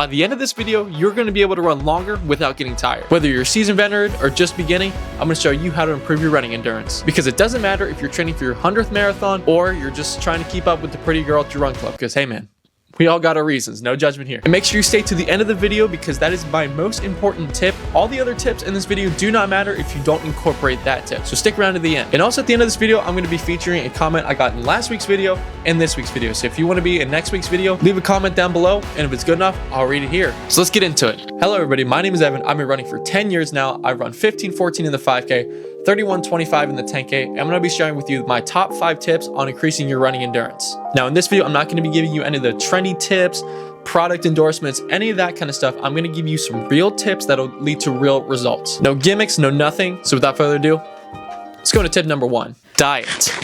By the end of this video, you're going to be able to run longer without getting tired. Whether you're a seasoned veteran or just beginning, I'm going to show you how to improve your running endurance. Because it doesn't matter if you're training for your 100th marathon or you're just trying to keep up with the pretty girl at your run club. Because hey man, we all got our reasons, no judgment here. And make sure you stay to the end of the video because that is my most important tip. All the other tips in this video do not matter if you don't incorporate that tip. So stick around to the end. And also at the end of this video, I'm going to be featuring a comment I got in last week's video and this week's video. So if you want to be in next week's video, leave a comment down below. And if it's good enough, I'll read it here. So let's get into it. Hello everybody, my name is Evan. I've been running for 10 years now. I've run 15-14 in the 5K. 31-25 in the 10K. I'm going to be sharing with you my top 5 tips on increasing your running endurance. Now in this video, I'm not going to be giving you any of the trendy tips, product endorsements, any of that kind of stuff. I'm going to give you some real tips that'll lead to real results. No gimmicks, no nothing. So without further ado, let's go to tip number 1, diet.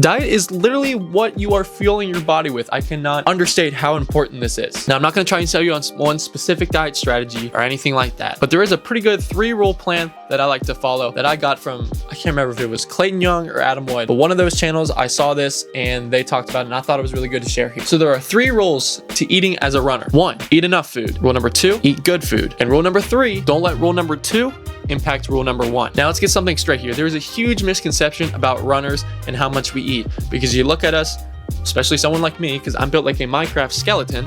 Diet is literally what you are fueling your body with. I cannot understate how important this is. Now, I'm not going to try and sell you on one specific diet strategy or anything like that, but there is a pretty good 3-rule plan that I like to follow that I got from, I can't remember if it was Clayton Young or Adam Wood, but one of those channels, I saw this and they talked about it and I thought it was really good to share here. So there are 3 rules to eating as a runner. 1, eat enough food. Rule number 2, eat good food. And rule number 3, don't let rule number 2 impact rule number 1. Now let's get something straight here. There is a huge misconception about runners and how much we eat, because you look at us, especially someone like me, because I'm built like a Minecraft skeleton,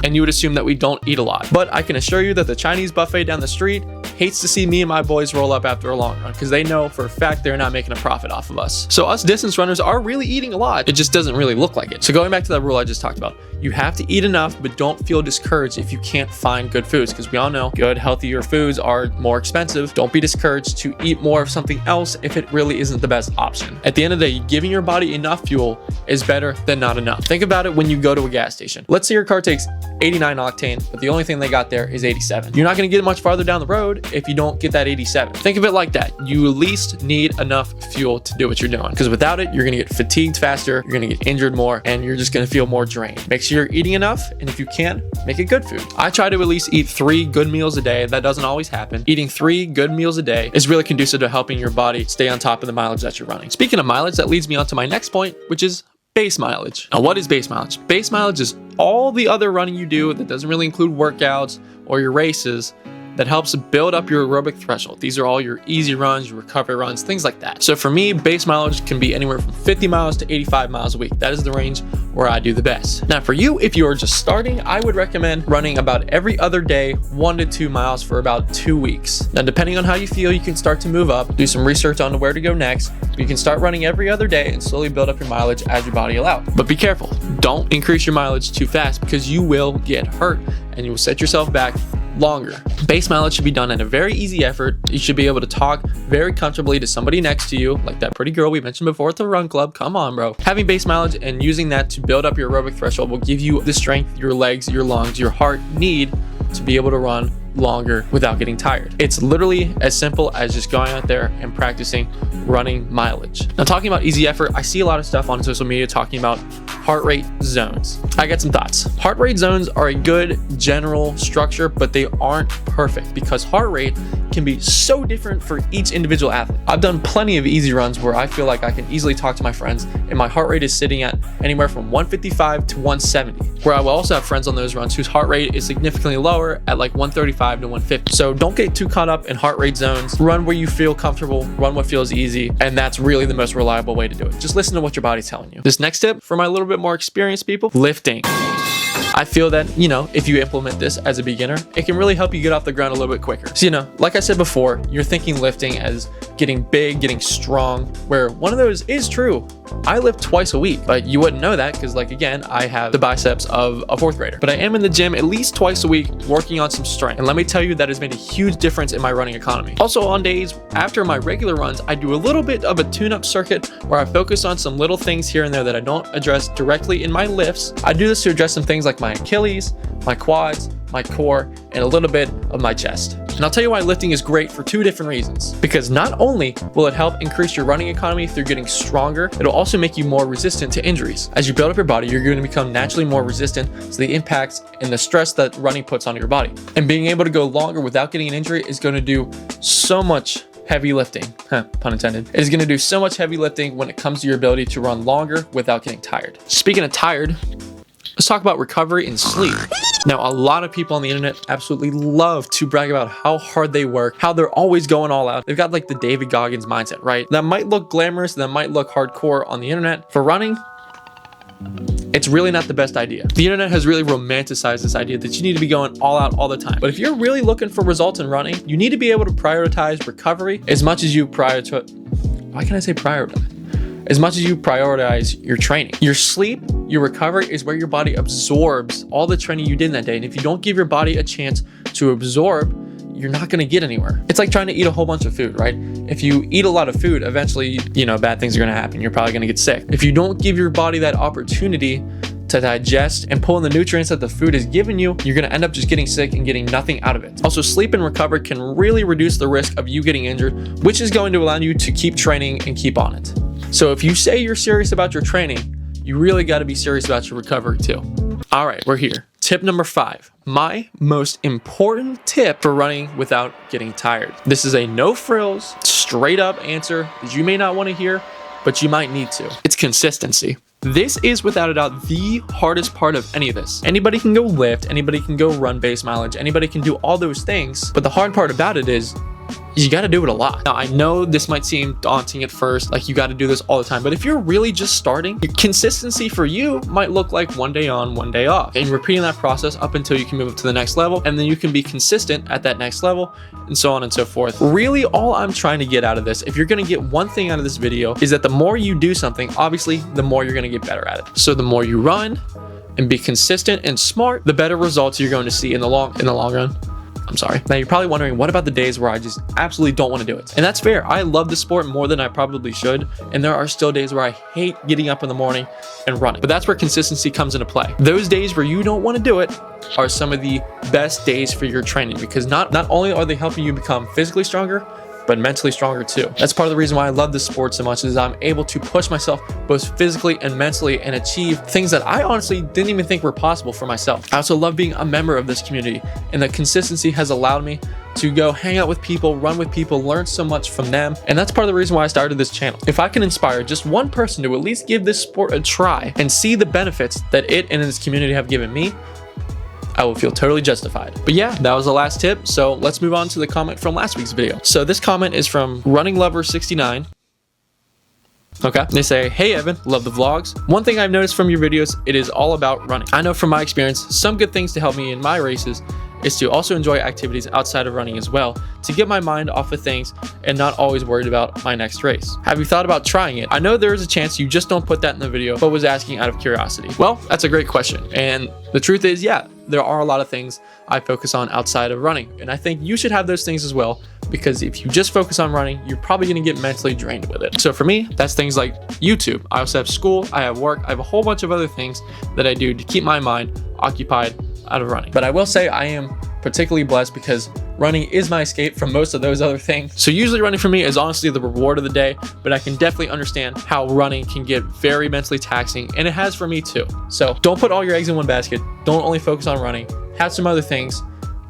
and you would assume that we don't eat a lot. But I can assure you that the Chinese buffet down the street hates to see me and my boys roll up after a long run because they know for a fact they're not making a profit off of us. So us distance runners are really eating a lot. It just doesn't really look like it. So going back to that rule I just talked about, you have to eat enough, but don't feel discouraged if you can't find good foods, because we all know good, healthier foods are more expensive. Don't be discouraged to eat more of something else if it really isn't the best option. At the end of the day, giving your body enough fuel is better than not enough. Think about it when you go to a gas station. Let's say your car takes 89 octane, but the only thing they got there is 87. You're not going to get much farther down the road if you don't get that 87. Think of it like that. You at least need enough fuel to do what you're doing, because without it, you're going to get fatigued faster, you're going to get injured more, and you're just going to feel more drained. Make sure you're eating enough, and if you can, make it good food. I try to at least eat 3 good meals a day. That doesn't always happen. Eating 3 good meals a day is really conducive to helping your body stay on top of the mileage that you're running. Speaking of mileage, that leads me on to my next point, which is base mileage. Now, what is base mileage? Base mileage is all the other running you do that doesn't really include workouts or your races that helps build up your aerobic threshold. These are all your easy runs, your recovery runs, things like that. So for me, base mileage can be anywhere from 50 miles to 85 miles a week. That is the range where I do the best. Now for you, if you are just starting, I would recommend running about every other day, 1 to 2 miles for about 2 weeks. Now, depending on how you feel, you can start to move up, do some research on where to go next. You can start running every other day and slowly build up your mileage as your body allows. But be careful, don't increase your mileage too fast because you will get hurt and you will set yourself back longer. Base mileage should be done at a very easy effort. You should be able to talk very comfortably to somebody next to you, like that pretty girl we mentioned before at the run club. Come on, bro. Having base mileage and using that to build up your aerobic threshold will give you the strength your legs, your lungs, your heart need to be able to run longer without getting tired. It's literally as simple as just going out there and practicing running mileage. Now, talking about easy effort, I see a lot of stuff on social media talking about heart rate zones. I got some thoughts. Heart rate zones are a good general structure, but they aren't perfect because heart rate can be so different for each individual athlete. I've done plenty of easy runs where I feel like I can easily talk to my friends and my heart rate is sitting at anywhere from 155 to 170, where I will also have friends on those runs whose heart rate is significantly lower at like 135 to 150. So don't get too caught up in heart rate zones. Run where you feel comfortable, run what feels easy, and that's really the most reliable way to do it. Just listen to what your body's telling you. This next tip for my little bit more experienced people, lifting. I feel that, if you implement this as a beginner, it can really help you get off the ground a little bit quicker. So, like I said before, you're thinking lifting as getting big, getting strong, where one of those is true. I lift twice a week, but you wouldn't know that because, again, I have the biceps of a 4th grader. But I am in the gym at least twice a week working on some strength. And let me tell you, that has made a huge difference in my running economy. Also, on days after my regular runs, I do a little bit of a tune-up circuit where I focus on some little things here and there that I don't address directly in my lifts. I do this to address some things like my Achilles, my quads, my core, and a little bit of my chest. And I'll tell you why lifting is great for 2 different reasons. Because not only will it help increase your running economy through getting stronger, it'll also make you more resistant to injuries. As you build up your body, you're going to become naturally more resistant to the impacts and the stress that running puts on your body. And being able to go longer without getting an injury is going to do so much heavy lifting, pun intended. It is going to do so much heavy lifting when it comes to your ability to run longer without getting tired. Speaking of tired, Let's talk about recovery and sleep. Now, a lot of people on the internet absolutely love to brag about how hard they work, how they're always going all out. They've got like the David Goggins mindset, right? That might look glamorous, that might look hardcore on the internet. For running, it's really not the best idea. The internet has really romanticized this idea that you need to be going all out all the time. But if you're really looking for results in running, you need to be able to prioritize recovery as much as you prioritize. Why can I say prioritize? As much as you prioritize your training. Your sleep, your recovery is where your body absorbs all the training you did in that day. And if you don't give your body a chance to absorb, you're not going to get anywhere. It's like trying to eat a whole bunch of food, right? If you eat a lot of food, eventually, bad things are going to happen. You're probably going to get sick. If you don't give your body that opportunity to digest and pull in the nutrients that the food is giving you, you're going to end up just getting sick and getting nothing out of it. Also, sleep and recovery can really reduce the risk of you getting injured, which is going to allow you to keep training and keep on it. So if you say you're serious about your training, you really got to be serious about your recovery too. All right, we're here. Tip number 5, my most important tip for running without getting tired. This is a no frills, straight up answer that you may not want to hear, but you might need to. It's consistency. This is without a doubt the hardest part of any of this. Anybody can go lift, anybody can go run base mileage, anybody can do all those things, but the hard part about it is you got to do it a lot. Now, I know this might seem daunting at first, like you got to do this all the time, but if you're really just starting, consistency for you might look like one day on, one day off, and repeating that process up until you can move up to the next level, and then you can be consistent at that next level, and so on and so forth. Really, all I'm trying to get out of this, if you're going to get one thing out of this video, is that the more you do something, obviously, the more you're going to get better at it. So the more you run and be consistent and smart, the better results you're going to see in the long run. I'm sorry. Now you're probably wondering, what about the days where I just absolutely don't want to do it? And that's fair. I love the sport more than I probably should. And there are still days where I hate getting up in the morning and running. But that's where consistency comes into play. Those days where you don't want to do it are some of the best days for your training, because not only are they helping you become physically stronger, but mentally stronger too. That's part of the reason why I love this sport so much, is I'm able to push myself both physically and mentally and achieve things that I honestly didn't even think were possible for myself. I also love being a member of this community, and the consistency has allowed me to go hang out with people, run with people, learn so much from them. And that's part of the reason why I started this channel. If I can inspire just one person to at least give this sport a try and see the benefits that it and its community have given me, I will feel totally justified. But yeah, that was the last tip. So let's move on to the comment from last week's video. So this comment is from Running Lover 69. Okay, they say, hey Evan, love the vlogs. One thing I've noticed from your videos, it is all about running. I know from my experience, some good things to help me in my races is to also enjoy activities outside of running as well, to get my mind off of things and not always worried about my next race. Have you thought about trying it? I know there is a chance you just don't put that in the video, but was asking out of curiosity. Well, that's a great question. And the truth is, yeah, there are a lot of things I focus on outside of running. And I think you should have those things as well, because if you just focus on running, you're probably gonna get mentally drained with it. So for me, that's things like YouTube. I also have school, I have work, I have a whole bunch of other things that I do to keep my mind occupied out of running. But I will say I am particularly blessed because running is my escape from most of those other things. So usually running for me is honestly the reward of the day, but I can definitely understand how running can get very mentally taxing, and it has for me too. So don't put all your eggs in one basket. Don't only focus on running. Have some other things.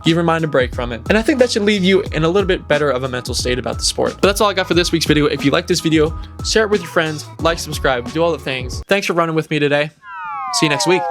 Give your mind a break from it. And I think that should leave you in a little bit better of a mental state about the sport. But that's all I got for this week's video. If you like this video, share it with your friends, like, subscribe, do all the things. Thanks for running with me today. See you next week.